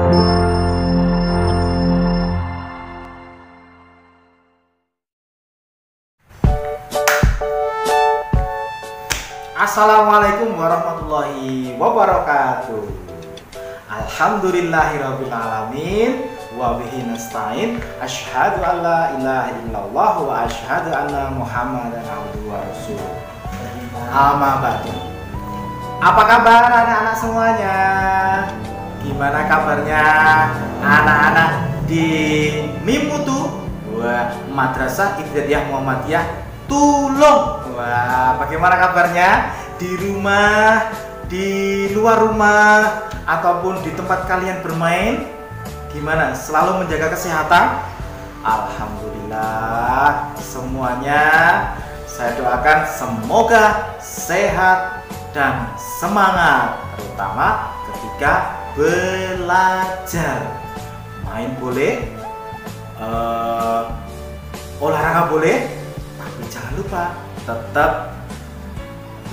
Assalamualaikum warahmatullahi wabarakatuh. Alhamdulillahirabbil alamin wa bihi nasta'in. Asyhadu an la ilaha illallah wa asyhadu anna Muhammadan abduhu wa rasuluh. Amma ba'du. Apa kabar anak-anak semuanya? Gimana kabarnya anak-anak di Mimutu Madrasah Ibtidaiyah Muhammadiyah Tulung? Wah, bagaimana kabarnya di rumah, di luar rumah, ataupun di tempat kalian bermain? Gimana? Selalu menjaga kesehatan? Alhamdulillah, semuanya saya doakan semoga sehat dan semangat, terutama ketika belajar. Main boleh, olahraga boleh, tapi jangan lupa tetap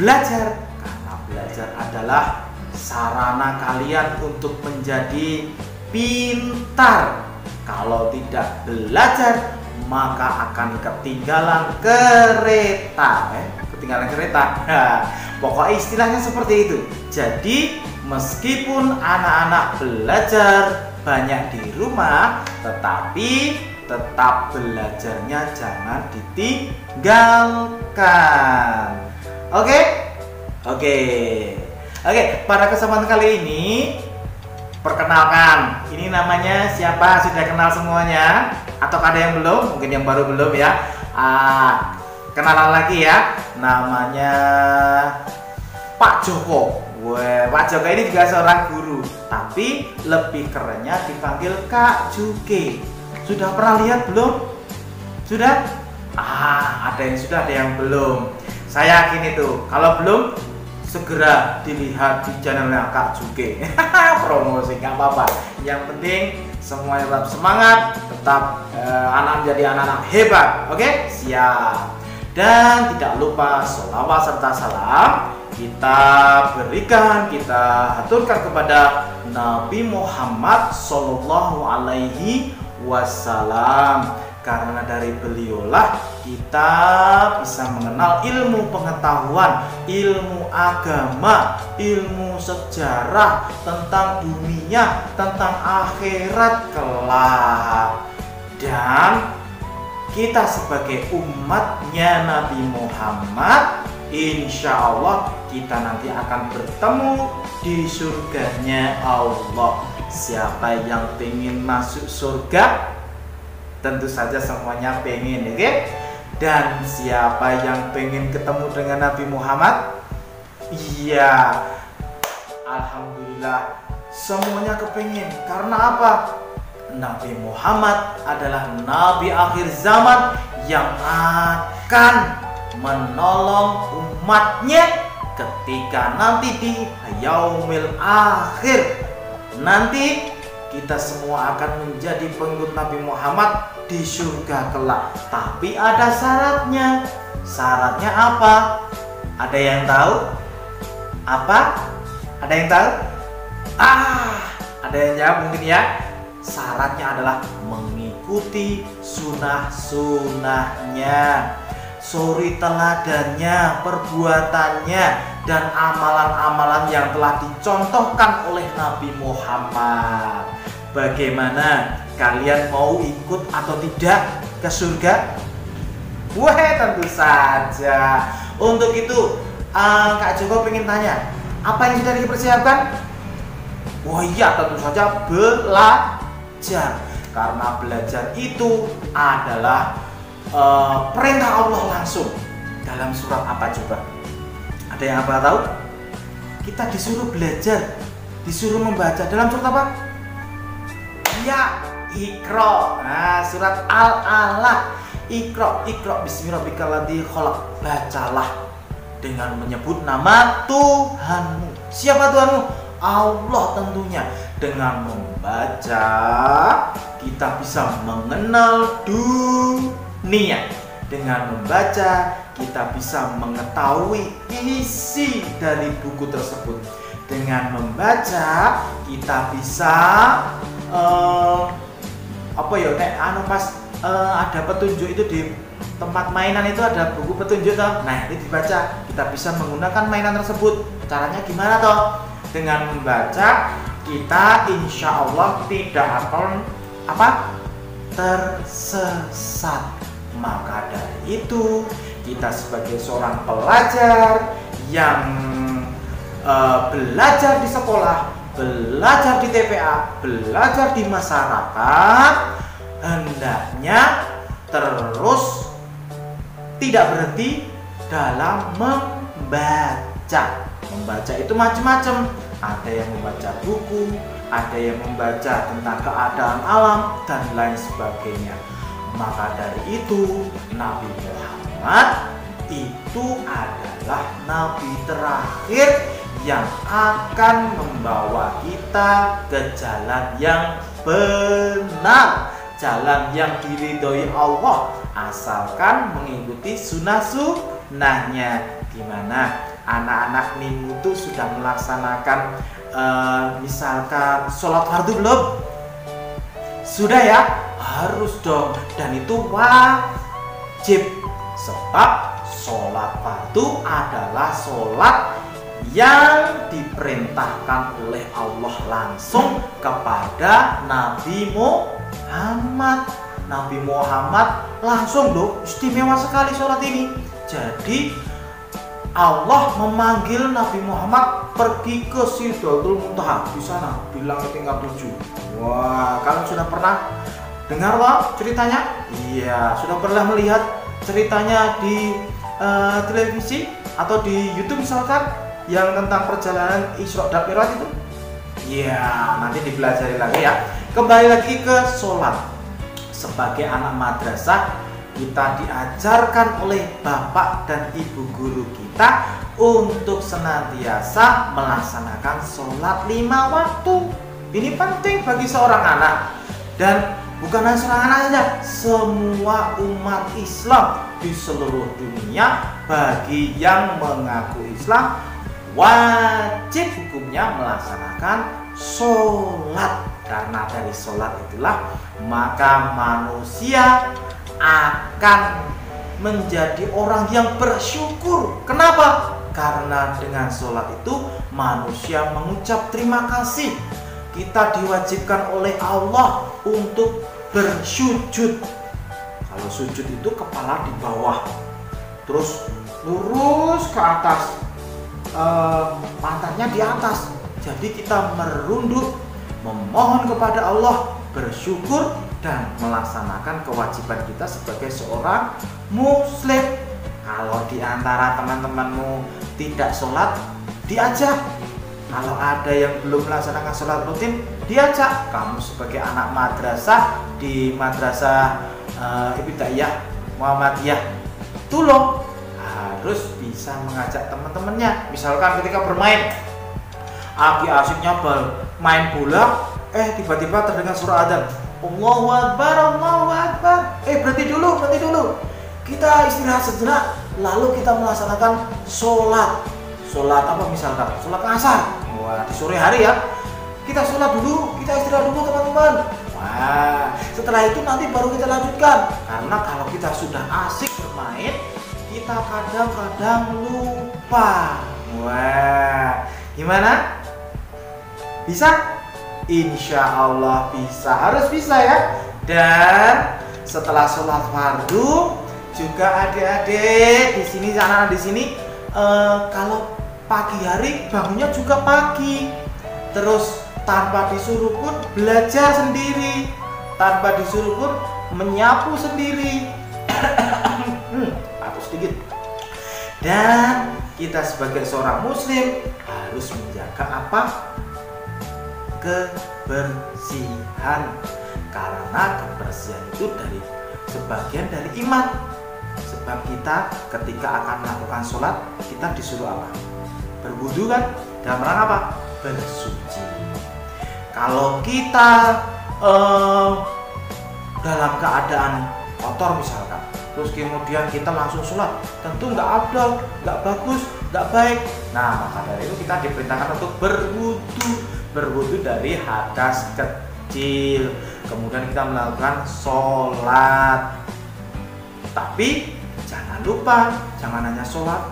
belajar, karena belajar adalah sarana kalian untuk menjadi pintar. Kalau tidak belajar maka akan ketinggalan kereta. Ketinggalan kereta. Pokoknya istilahnya seperti itu. Jadi meskipun anak-anak belajar banyak di rumah, tetapi tetap belajarnya jangan ditinggalkan. Oke? Pada kesempatan kali ini, perkenalkan, ini namanya siapa? Sudah kenal semuanya? Atau ada yang belum? Mungkin yang baru belum ya. Kenalan lagi ya. Namanya Pak Joko. Pak Joko ini juga seorang guru, tapi lebih kerennya dipanggil Kak Juke. Sudah pernah lihat belum? Sudah? Ada yang sudah, ada yang belum. Saya yakin itu. Kalau belum, segera dilihat di channelnya Kak Juke. Promosi nggak apa-apa. Yang penting semuanya tetap semangat, tetap anak menjadi anak-anak hebat. Oke? Siap. Dan tidak lupa sholawat serta salam kita berikan, kita haturkan kepada Nabi Muhammad Sallallahu Alaihi Wasallam, karena dari beliaulah kita bisa mengenal ilmu pengetahuan, ilmu agama, ilmu sejarah tentang dunia, tentang akhirat kelak. Dan kita sebagai umatnya Nabi Muhammad, insya Allah kita nanti akan bertemu di surganya Allah. Siapa yang pengen masuk surga? Tentu saja semuanya pengen, oke? Dan siapa yang pengen ketemu dengan Nabi Muhammad? Iya, alhamdulillah semuanya kepengen. Karena apa? Nabi Muhammad adalah Nabi akhir zaman yang akan menolong umatnya ketika nanti di yaumil akhir. Nanti kita semua akan menjadi pengikut Nabi Muhammad di surga kelak. Tapi ada syaratnya. Syaratnya apa? Ada yang tahu? Apa? Ada yang tahu? Ada yang jawab mungkin ya. Syaratnya adalah mengikuti sunnah-sunnahnya, suri teladannya, perbuatannya, dan amalan-amalan yang telah dicontohkan oleh Nabi Muhammad. Bagaimana? Kalian mau ikut atau tidak ke surga? Wah, tentu saja. Untuk itu, Kak Joko pengen tanya, apa yang sudah dipersiapkan? Wah iya, tentu saja belajar. Karena belajar itu adalah perintah Allah langsung. Dalam surat apa coba? Ada yang apa tahu? Kita disuruh belajar, disuruh membaca. Dalam surat apa? Ya, Iqra. Nah, surat Al-Alaq. Iqra bismirabbikal ladzi khalaq. Bacalah dengan menyebut nama Tuhanmu. Siapa Tuhanmu? Allah tentunya. Dengan membaca kita bisa mengenal dunia. Dengan membaca kita bisa mengetahui isi dari buku tersebut. Dengan membaca kita bisa apa ya, pas ada petunjuk itu di tempat mainan itu ada buku petunjuk toh. Nah, ini dibaca, kita bisa menggunakan mainan tersebut. Caranya gimana toh? Dengan membaca kita insya Allah tidak akan tersesat. Maka dari itu kita sebagai seorang pelajar yang belajar di sekolah, belajar di TPA, belajar di masyarakat, hendaknya terus tidak berhenti dalam membaca. Membaca itu macam-macam. Ada yang membaca buku, ada yang membaca tentang keadaan alam dan lain sebagainya. Maka dari itu Nabi Muhammad itu adalah nabi terakhir yang akan membawa kita ke jalan yang benar, jalan yang diridhoi Allah, asalkan mengikuti sunnahnya. Gimana anak-anak Mimu itu sudah melaksanakan misalkan sholat fardu belum? Sudah ya? Harus dong, dan itu wajib, sebab sholat fardu adalah sholat yang diperintahkan oleh Allah langsung kepada Nabi Muhammad. Nabi Muhammad langsung loh, istimewa sekali sholat ini. Jadi Allah memanggil Nabi Muhammad pergi ke Sidratul Muntaha, di sana bilangnya tingkat 7. Wah, kalian sudah pernah dengar loh ceritanya? Iya, sudah pernah melihat ceritanya di televisi atau di YouTube misalkan, yang tentang perjalanan Isra dan Mi'raj itu? Iya, nanti dipelajari lagi ya. Kembali lagi ke sholat. Sebagai anak madrasah, kita diajarkan oleh bapak dan ibu guru kita untuk senantiasa melaksanakan sholat 5 waktu. Ini penting bagi seorang anak, dan bukan hanya seorang anak saja, semua umat Islam di seluruh dunia, bagi yang mengaku Islam, wajib hukumnya melaksanakan sholat. Karena dari sholat itulah maka manusia akan menjadi orang yang bersyukur. Kenapa? Karena dengan sholat itu manusia mengucap terima kasih. Kita diwajibkan oleh Allah untuk bersujud. Kalau sujud itu kepala di bawah, terus lurus ke atas, pantatnya di atas. Jadi kita merunduk, memohon kepada Allah, bersyukur, dan melaksanakan kewajiban kita sebagai seorang muslim. Kalau di antara teman-temanmu tidak sholat, diajak. Kalau ada yang belum melaksanakan sholat rutin, diajak. Kamu sebagai anak madrasah di madrasah Ibtidaiyah Muhammadiyah Tulung harus bisa mengajak teman-temannya. Misalkan ketika bermain, asiknya main bola, tiba-tiba terdengar suara adzan, Allahu Akbar, Allahu Akbar. Berhenti dulu. Kita istirahat sejenak, lalu kita melaksanakan sholat. Sholat apa misalkan? Sholat asar. Wah, di sore hari ya. Kita sholat dulu, kita istirahat dulu teman-teman. Wah, setelah itu nanti baru kita lanjutkan. Karena kalau kita sudah asik bermain, kita kadang-kadang lupa. Wah, gimana? Bisa? Insya Allah bisa, harus bisa ya. Dan setelah sholat fardu juga adik-adik di sini, anak-anak di sini, kalau pagi hari bangunnya juga pagi, terus tanpa disuruh pun belajar sendiri, tanpa disuruh pun menyapu sendiri. Aku sedikit. Dan kita sebagai seorang muslim harus menjaga apa? Kebersihan. Karena kebersihan itu sebagian dari iman. Sebab kita ketika akan melakukan sholat, kita disuruh apa? Berwudu kan? Dalam rangka apa? Bersuci. Kalau kita dalam keadaan kotor misalkan, terus kemudian kita langsung sholat, tentu nggak afdal, nggak bagus, nggak baik. Nah, maka dari itu kita diperintahkan untuk berwudu. berwudu dari hadas kecil, kemudian kita melakukan sholat. Tapi jangan lupa, jangan hanya sholat,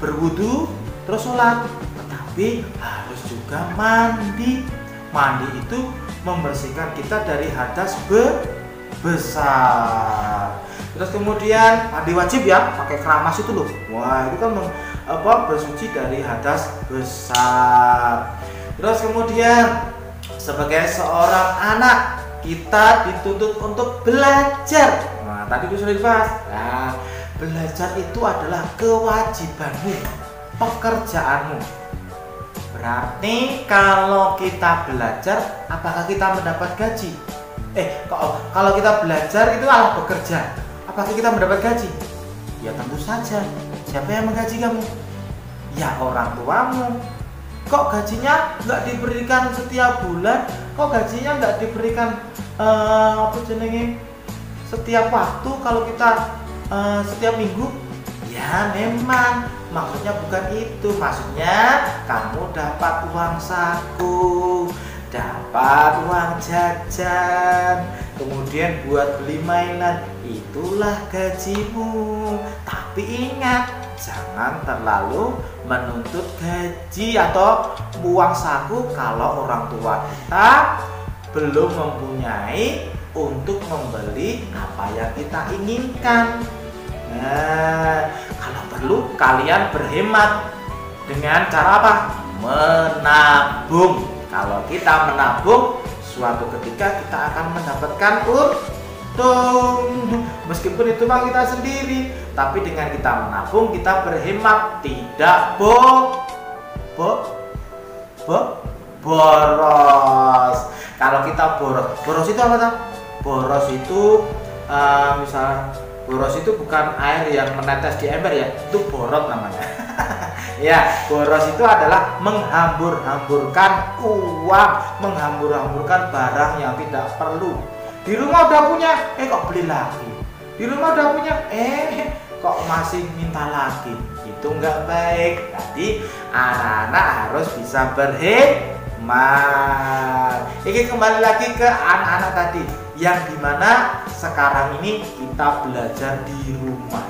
berwudu terus sholat, tetapi harus juga mandi. Mandi itu membersihkan kita dari hadas besar. Terus kemudian mandi wajib ya, pakai keramas itu loh. Wah, itu kan bersuci dari hadas besar. Terus kemudian sebagai seorang anak kita dituntut untuk belajar. Nah, tadi itu sudah dibahas. Nah, belajar itu adalah kewajibanmu, pekerjaanmu. Berarti kalau kita belajar, apakah kita mendapat gaji? Kalau kita belajar itu adalah bekerja, apakah kita mendapat gaji? Ya tentu saja. Siapa yang menggaji kamu? Ya orang tuamu. Kok gajinya nggak diberikan setiap bulan? Kok gajinya nggak diberikan setiap waktu? Kalau kita setiap minggu? Ya memang maksudnya bukan itu. Maksudnya kamu dapat uang saku, dapat uang jajan, kemudian buat beli mainan, itulah gajimu. Tapi ingat, jangan terlalu menuntut gaji atau uang saku kalau orang tua kita belum mempunyai untuk membeli apa yang kita inginkan. Nah, kalau perlu kalian berhemat dengan cara apa? Menabung. Kalau kita menabung, suatu ketika kita akan mendapatkan untung. Meskipun itu uang kita sendiri, tapi dengan kita menabung, kita berhemat, tidak boros. Kalau kita boros itu apa tuh? Boros itu misalnya boros itu bukan air yang menetes di ember ya, itu borot namanya. Ya, boros itu adalah menghambur-hamburkan uang, menghambur-hamburkan barang yang tidak perlu. Di rumah udah punya, kok beli lagi. Di rumah udah punya, kok masih minta lagi. Itu nggak baik. Jadi anak-anak harus bisa berhemat. Ini kembali lagi ke anak-anak tadi, yang dimana sekarang ini kita belajar di rumah.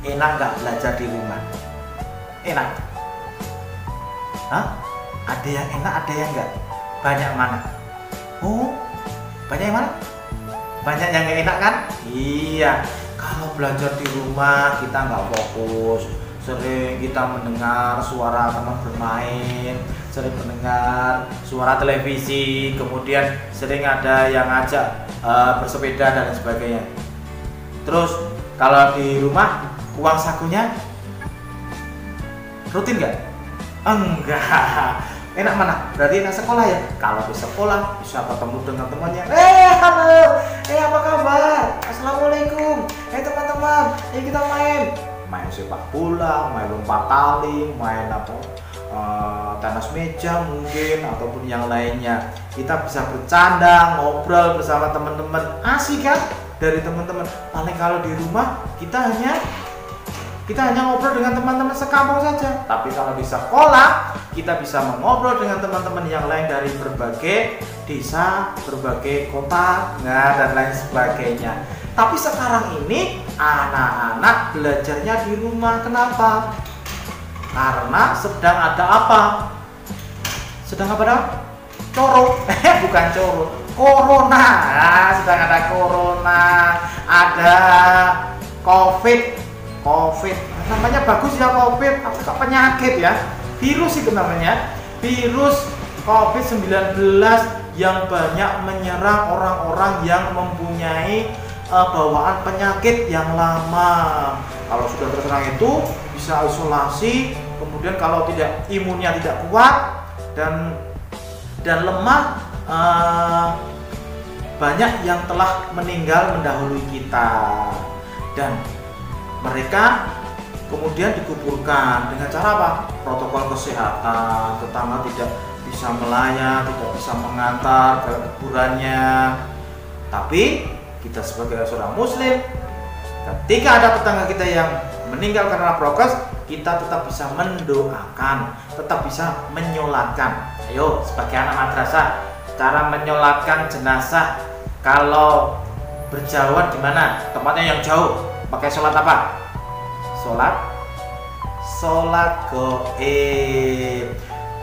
Enak nggak belajar di rumah? Enak? Hah? Ada yang enak, ada yang enggak? Banyak mana? Oh, banyak yang mana? Banyak yang nggak enak kan? Iya. Kalau belajar di rumah kita nggak fokus, sering kita mendengar suara teman bermain, sering mendengar suara televisi, kemudian sering ada yang ngajak bersepeda dan sebagainya. Terus kalau di rumah uang sakunya rutin nggak? Enggak. Enak mana? Berarti enak sekolah ya? Kalau di sekolah bisa ketemu dengan temannya. Halo, apa kabar? Assalamualaikum. Teman-teman, ayo kita main sepak bola, main lompat tali, main tenis meja mungkin, ataupun yang lainnya. Kita bisa bercanda, ngobrol bersama teman-teman. Asik kan? Dari teman-teman. Paling kalau di rumah kita hanya ngobrol dengan teman-teman sekampung saja. Tapi kalau di sekolah kita bisa mengobrol dengan teman-teman yang lain dari berbagai desa, berbagai kota, dan lain sebagainya. Tapi sekarang ini anak-anak belajarnya di rumah. Kenapa? Karena sedang ada apa? Sedang apa? Coro. Bukan coro. Corona. Sedang ada corona. Ada COVID. Namanya bagus ya, COVID. Apa penyakit ya? Virus itu namanya. Virus COVID-19 yang banyak menyerang orang-orang yang mempunyai bawaan penyakit yang lama. Kalau sudah terserang itu bisa isolasi, kemudian kalau tidak, imunnya tidak kuat dan lemah, banyak yang telah meninggal mendahului kita, dan mereka kemudian dikuburkan dengan cara apa? Protokol kesehatan, tetangga tidak bisa melayat, tidak bisa mengantar ke kuburannya. Tapi kita sebagai seorang muslim, ketika ada tetangga kita yang meninggal karena prokes, kita tetap bisa mendoakan, tetap bisa menyolatkan. Ayo, sebagai anak madrasah, cara menyolatkan jenazah kalau berjauhan gimana? Tempatnya yang jauh, pakai sholat apa? Sholat gaib.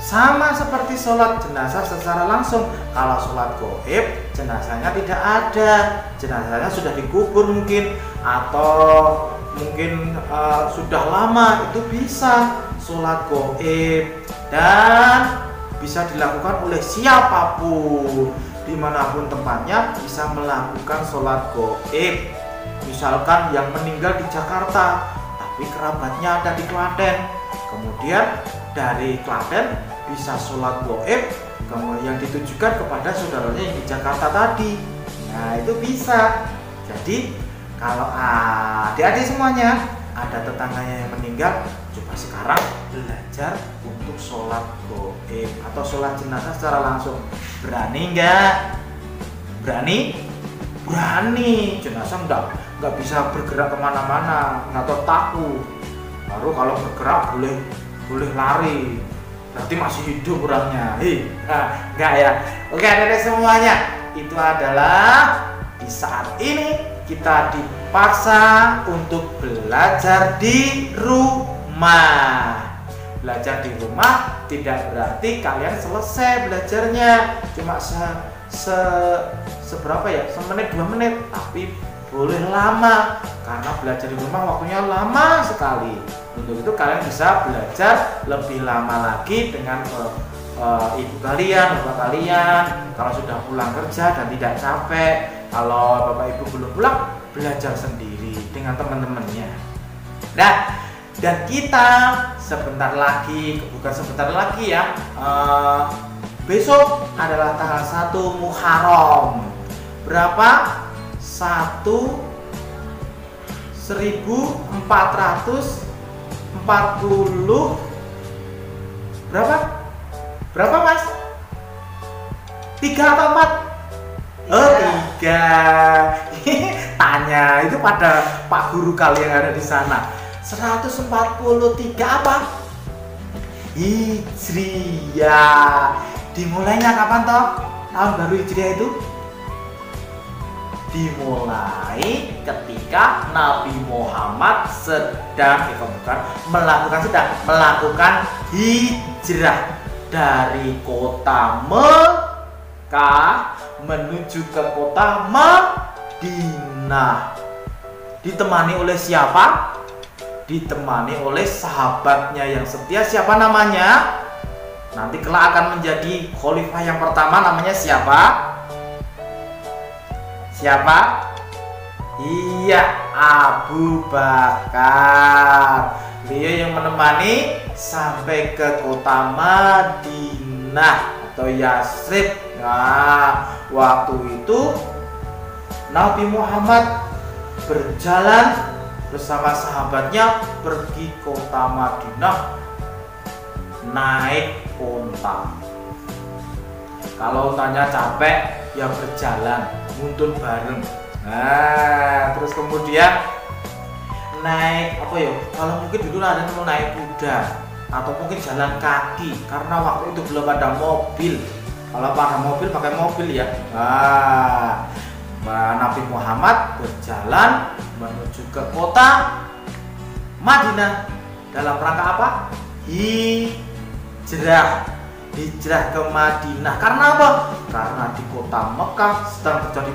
Sama seperti sholat jenazah secara langsung. Kalau sholat gaib, jenazahnya tidak ada, jenazahnya sudah dikubur mungkin, atau mungkin sudah lama, itu bisa sholat gaib dan bisa dilakukan oleh siapapun dimanapun tempatnya, bisa melakukan sholat gaib. Misalkan yang meninggal di Jakarta tapi kerabatnya ada di Klaten, kemudian dari Klaten bisa sholat gaib yang ditujukan kepada saudaranya yang di Jakarta tadi. Nah, itu bisa. Jadi kalau adik-adik semuanya ada tetangganya yang meninggal, coba sekarang belajar untuk sholat gaib atau sholat jenazah secara langsung. Berani nggak? Berani. Jenazah nggak bisa bergerak kemana-mana, atau takut. Baru kalau bergerak boleh lari, berarti masih hidup orangnya. Enggak ya. Oke, adik-adik semuanya, itu adalah di saat ini kita dipaksa untuk belajar di rumah. Belajar di rumah tidak berarti kalian selesai belajarnya cuma seberapa ya, semenit 2 menit, tapi boleh lama karena belajar di rumah waktunya lama sekali. Untuk itu kalian bisa belajar lebih lama lagi dengan ibu kalian, bapak kalian. Kalau sudah pulang kerja dan tidak capek, kalau bapak ibu belum pulang, belajar sendiri dengan teman-temannya. Nah, dan kita sebentar lagi, bukan sebentar lagi ya, besok adalah tanggal 1 Muharram. Berapa? 1440 berapa mas? 3 atau 4? Oh, 3. Tanya itu pada Pak Guru kalian yang ada di sana. 143 apa? Hijriah. Dimulainya kapan toh? Tahun baru Hijriah itu? Dimulai ketika Nabi Muhammad melakukan hijrah dari kota Mekah menuju ke kota Madinah. Ditemani oleh siapa? Ditemani oleh sahabatnya yang setia. Siapa namanya? Nanti kelak akan menjadi khalifah yang pertama, namanya siapa? Iya, Abu Bakar. Beliau yang menemani sampai ke kota Madinah atau Yasrib. Nah, waktu itu Nabi Muhammad berjalan bersama sahabatnya pergi kota Madinah naik unta. Kalau untanya capek, ya berjalan, nuntun bareng. Nah, terus kemudian naik apa ya? Kalau mungkin dulu ada yang mau naik kuda atau mungkin jalan kaki karena waktu itu belum ada mobil. Kalau ada mobil pakai mobil ya. Nabi Muhammad berjalan menuju ke kota Madinah dalam rangka apa? Hijrah ke Madinah. Karena apa? Karena di kota Mekah sedang terjadi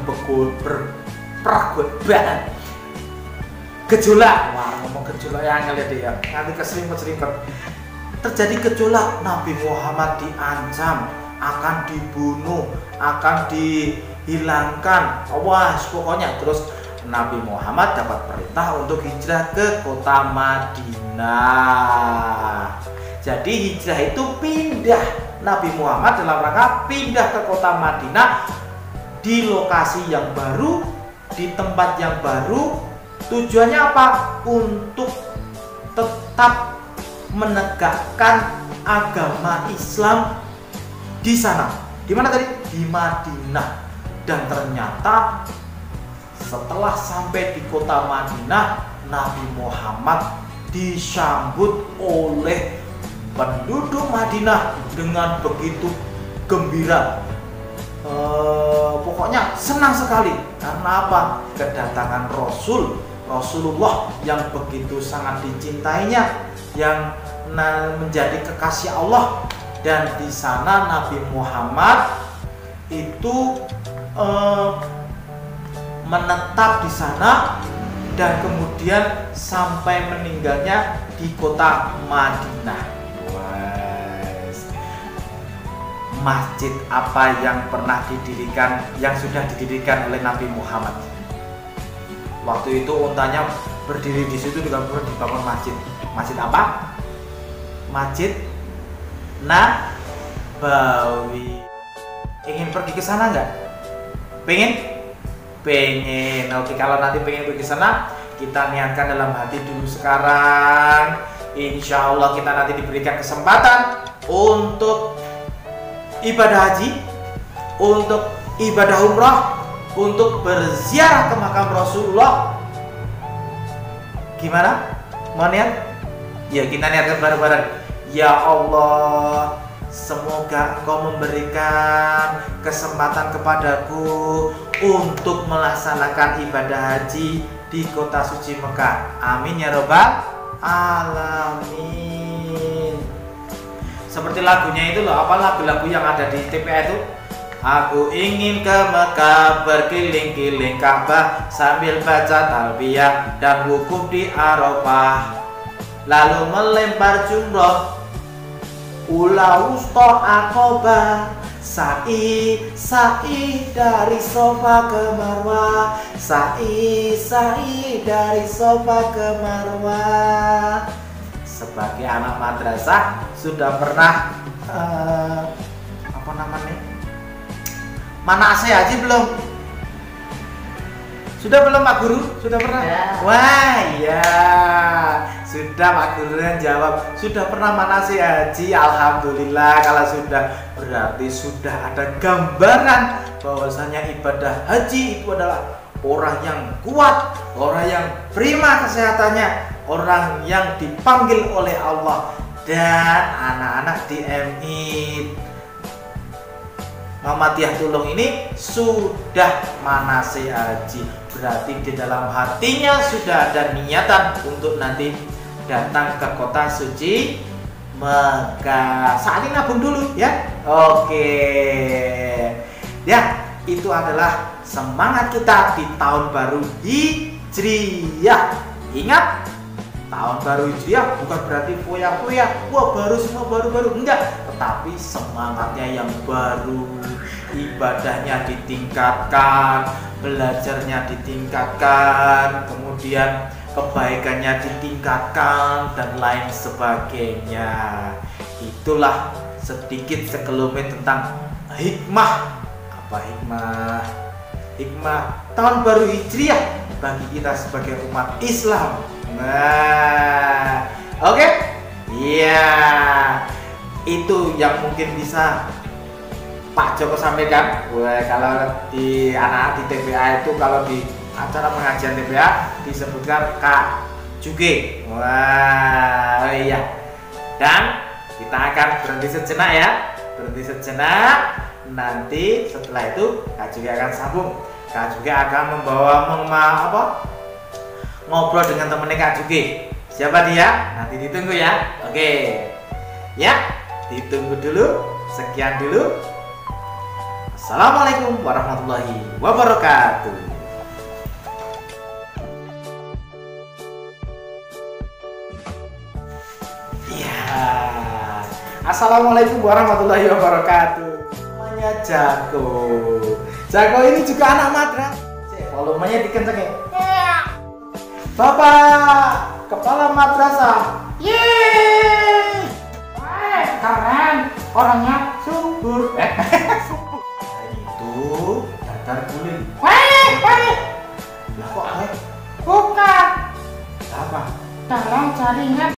pergolakan, gejolak. Wah, ngomong gejolak ya ngeliat deh ya, nanti keserimpet. Terjadi gejolak, Nabi Muhammad diancam akan dibunuh, akan dihilangkan. Wah, pokoknya terus Nabi Muhammad dapat perintah untuk hijrah ke kota Madinah. Jadi hijrah itu pindah. Nabi Muhammad dalam rangka pindah ke kota Madinah di lokasi yang baru, di tempat yang baru. Tujuannya apa? Untuk tetap menegakkan agama Islam di sana. Di mana tadi? Di Madinah. Dan ternyata setelah sampai di kota Madinah, Nabi Muhammad disambut oleh penduduk Madinah dengan begitu gembira. Pokoknya senang sekali. Karena apa? Kedatangan Rasulullah yang begitu sangat dicintainya, yang menjadi kekasih Allah. Dan di sana Nabi Muhammad itu menetap di sana dan kemudian sampai meninggalnya di kota Madinah. Masjid apa yang pernah didirikan, yang sudah didirikan oleh Nabi Muhammad? Waktu itu untanya berdiri di situ juga perlu dibangun masjid. Masjid apa? Masjid Nabawi. Ingin pergi ke sana nggak? Pengen? Pengen. Oke, kalau nanti pengen pergi ke sana, kita niatkan dalam hati dulu sekarang. Insya Allah kita nanti diberikan kesempatan untuk ibadah haji, untuk ibadah umrah, untuk berziarah ke makam Rasulullah. Gimana? Mau niat? Ya, kita niatkan bareng-bareng. Ya Allah, semoga Engkau memberikan kesempatan kepadaku untuk melaksanakan ibadah haji di kota suci Mekah. Amin ya robbal alamin. Seperti lagunya itu loh, apa lagu-lagu yang ada di TPA itu? Aku ingin ke Mekah, berkeliling-keliling Ka'bah sambil baca talbiyah dan wukuf di Arafah, lalu melempar jumroh, ula wusta Aqabah, sa'i dari Safa ke Marwah, sa'i dari Safa ke Marwah. Sebagai anak madrasah sudah pernah apa namanya, manasik haji belum? Sudah belum Pak Guru? Sudah pernah? Ya. Wah iya, sudah Pak Guru yang jawab. Sudah pernah manasik haji. Alhamdulillah. Kalau sudah, berarti sudah ada gambaran bahwasanya ibadah haji itu adalah orang yang kuat, orang yang prima kesehatannya, orang yang dipanggil oleh Allah. Dan anak-anak di MI Muhammadiyah Tulung ini sudah manasik haji, berarti di dalam hatinya sudah ada niatan untuk nanti datang ke kota suci Mekah. Saat ini nabung dulu ya. Oke. Ya, itu adalah semangat kita di tahun baru Hijriyah. Ingat, tahun baru Hijriyah bukan berarti foya-foya, wah baru semua baru-baru, enggak, tetapi semangatnya yang baru, ibadahnya ditingkatkan, belajarnya ditingkatkan, kemudian kebaikannya ditingkatkan dan lain sebagainya. Itulah sedikit sekelumit tentang hikmah. Apa hikmah? Hikmah tahun baru Hijriyah bagi kita sebagai umat Islam. Nah, oke? Iya, itu yang mungkin bisa Pak Joko sampaikan. Wah, kalau di anak di TPA itu, kalau di acara pengajian TPA disebutkan Kak Juge. Wah, iya. Dan kita akan berhenti sejenak ya, berhenti sejenak. Nanti setelah itu Kak Juge akan sambung. Kak Juge akan membawa ngobrol dengan temennya Kak Juge. Siapa dia? Nanti ditunggu ya. Oke. Ya, ditunggu dulu. Sekian dulu. Assalamualaikum warahmatullahi wabarakatuh. Ya. Assalamualaikum warahmatullahi wabarakatuh. Namanya Jago. Jago ini juga anak madrasah. Volumenya dikencengin. Bapak kepala madrasah. Yeay. Wah, keren. Orangnya subur. Subur. Itu dadar guling. Wah. Lah kok bukan. Apa? Dalam jaringan